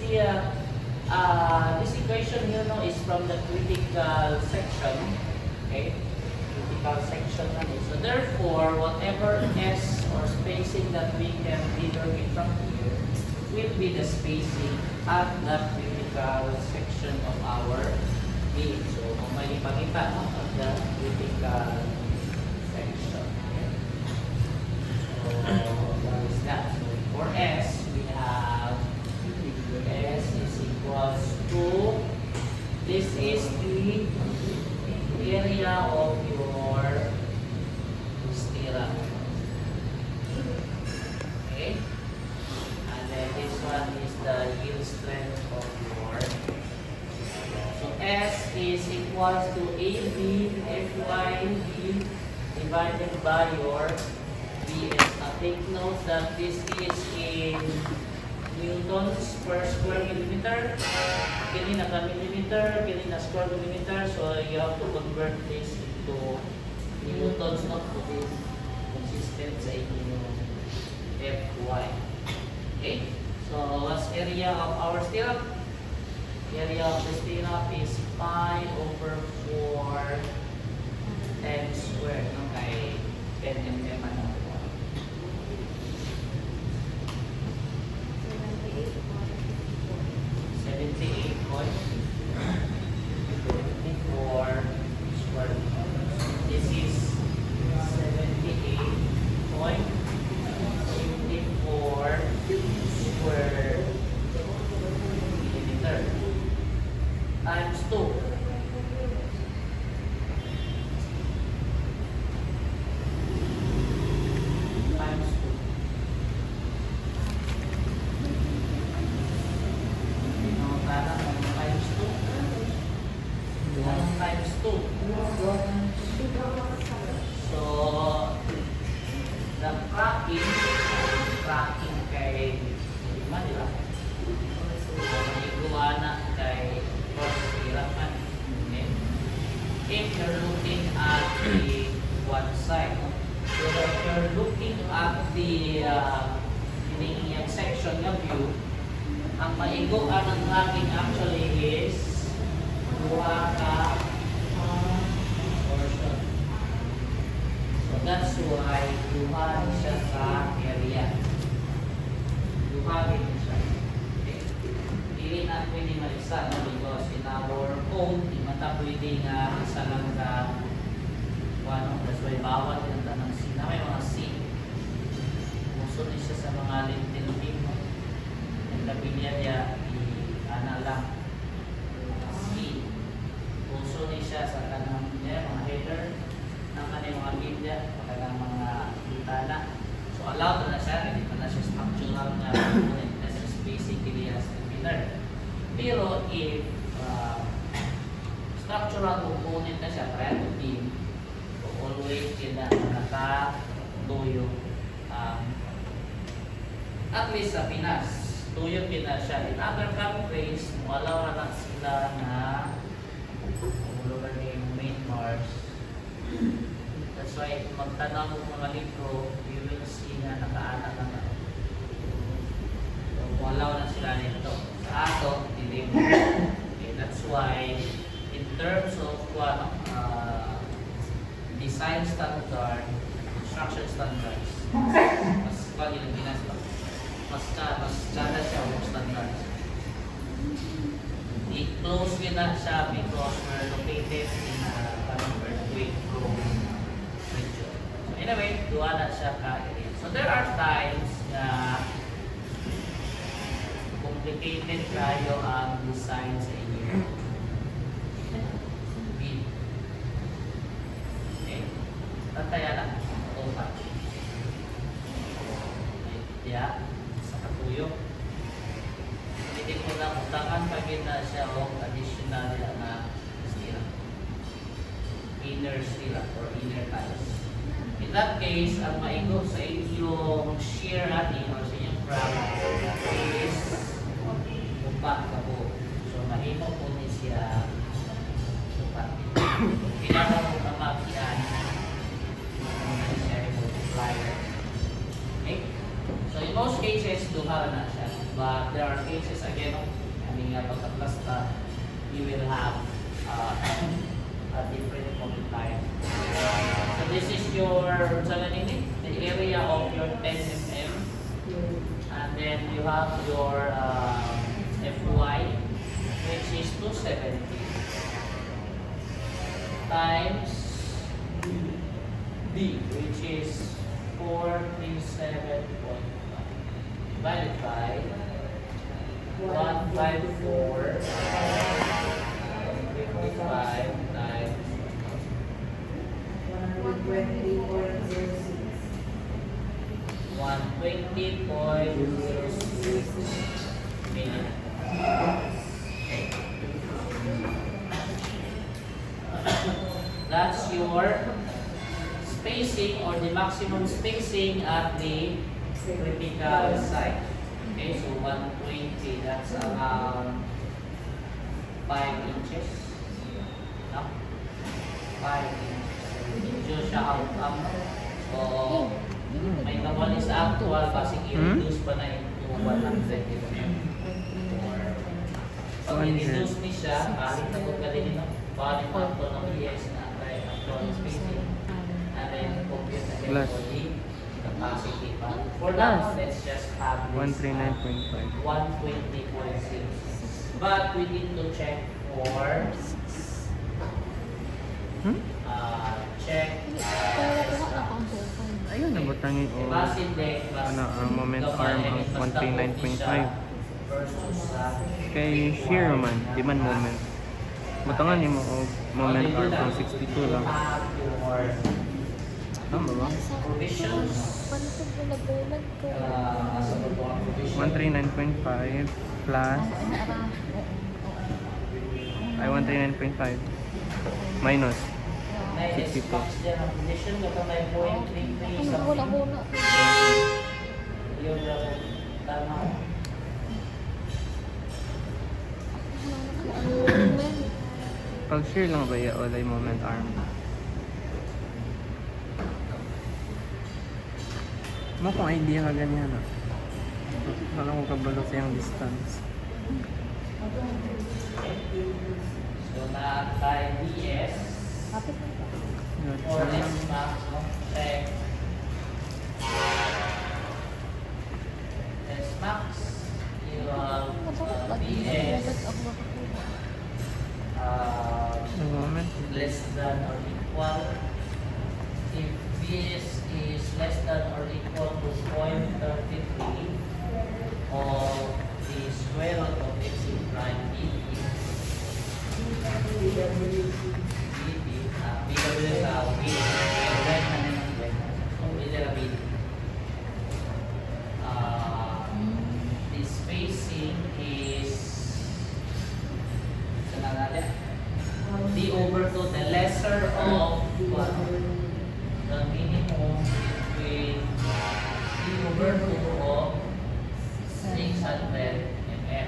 the this equation here no, is from the critical section. Okay, critical section na so therefore, whatever S or spacing that we can determine from here will be the spacing at the critical section of our beam. So, kung may ipakita no, at the critical section. Okay. So, what is that? So, for S, we have S is equals to, this is the area of your stirrup. Okay? And then this one is the yield strength of your. So S is equals to AB FYB divided by your BS. Now take note that this is in newtons per square millimeter. Kini na millimeter, kini na square millimeter. So you have to convert this into newtons, not to be consistent sa inyong FY. Okay? So what's area of our stirrup? Area of the stirrup is pi over 4 m squared. No? Kay 10 mm ano. 78.54 square. This is 78.54 square millimeter times 2. Times 2. Times 2. So, the cracking kay lima, di ba? Iguana kay cross hirapan. Okay? If you're looking at the one side, so if you're looking at the section ng view, ang maiguan ng cracking actually is duha ka portion. So that's why duha siya sa area. Duha din siya. Okay. Dili na pwede malisa no? Because in our home, di mata pwede nga isa lang ka ano, that's why bawat yung tanang C na may mga C. Muso ni siya sa mga lintel beam. Yung kabilya niya ana lang. Puso ni siya sa kanang mga header ng kanyang mga biblia, kanyang mga bitana. So allowed na siya, hindi pa na siya structural nga component, na siya basically as a pillar. Pero if structural component na siya, prior to beam, so always sila nakatuyo. At least sa Pinas, tuyo Pinas siya. In other countries, allow na sila na lugar ni main Mars. That's why magtanong ng mga libro, you will see na nakaanak na. So, walaw na sila nito. Sa ato, hindi mo. Okay, that's why, in terms of design standard, construction standards, mas pagi ng Pinas ba? Mas kada siya ang standards. I-close ko na siya because we're located in earthquake-prone region. So anyway, duwa na siya ka-area. So there are times na complicated kayo ang design sa inyo. Okay? Tantaya lang. Total. Yeah. Sa katuyo. Hindi ko na utangan pag na siya o additional na stirrup. Inner stirrup or inner tiles. In that case, ang maigo sa inyong shear natin or sa inyong crack is upat ka po. So, mahimo po ni siya upat. Kailangan mo na makiyan siya i-multiplier. Okay? So, yung most cases, duha na siya. But there are cases, again, hindi nga pagka-plasta, you will have a different moment time. So this is your, the area of your 10 mm. And then you have your Fy, which is 270 times D, which is 437.5 divided by 154 55 times 120.06 million. That's your spacing or the maximum spacing at the critical site. Okay, so 120, that's around 5 inches. No? 5 inches. Medyo siya outcome. So, may nawal is actual kasi i-reduce pa na into 100 mm. So, i-reduce ni siya, kahit na kung galing balik mo ito ng ES na actual spacing. And then, compute again for the capacity pa. For now, let's just have this 139.5. 120.6. But we need to check for check Ayun, nabutangin o ano, ang moment arm ang 139.5. Kay shear man, di man moment. Butangan ni mo o moment arm ang 62 lang. Tama ba? Provisions. 139.5 plus ay 139.5 minus 62. Provision ito may 0.33 sa yung tama. Pag shear lang ba ya o lay moment arm? Mo kung idea ka ganyan na. Wala ko kabalo sa yung distance. So na tayo DS or S max, no? Check S max, you have DS Moment. less than or equal. If this is less than or equal to 0.33 of the square root of x prime dt, BW sa the spacing is d over 2, the lesser of what? The minimum between d over 2 of 600 mm.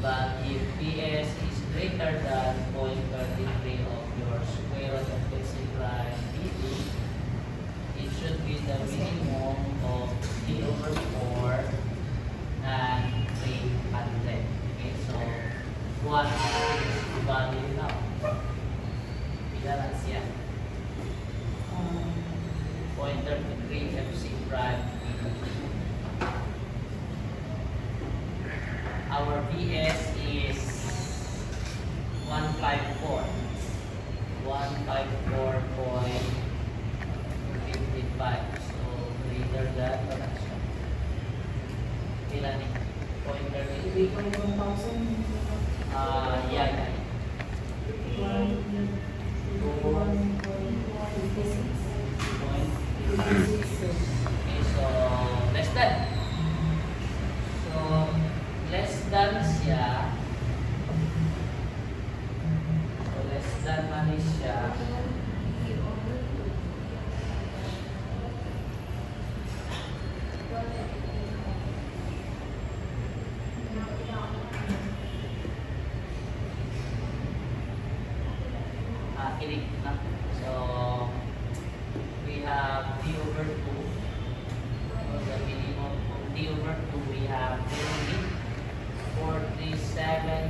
But if PS is greater than 0.33 of your square root of x prime dt, it should be the minimum of d over 4 and 300. Okay, so what is the value now? Pila siya? 0.33 FC prime. Our VS is 154. 154.55. So greater than wala siya. Pila ni? 0.33. Yeah. Okay, so less than. So less than siya. So less than man is siya. Kinig na. So we have d over 2. So the minimum we have 47.5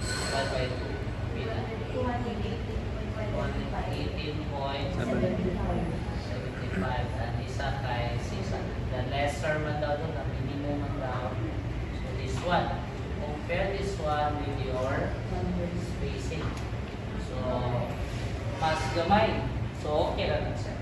divided by 2. Bilang. 118.75 at isa kay 600. The lesser man daw doon, the minimum man daw. So this one, compare this one with your spacing. So, mas gamay. So, okay lang siya.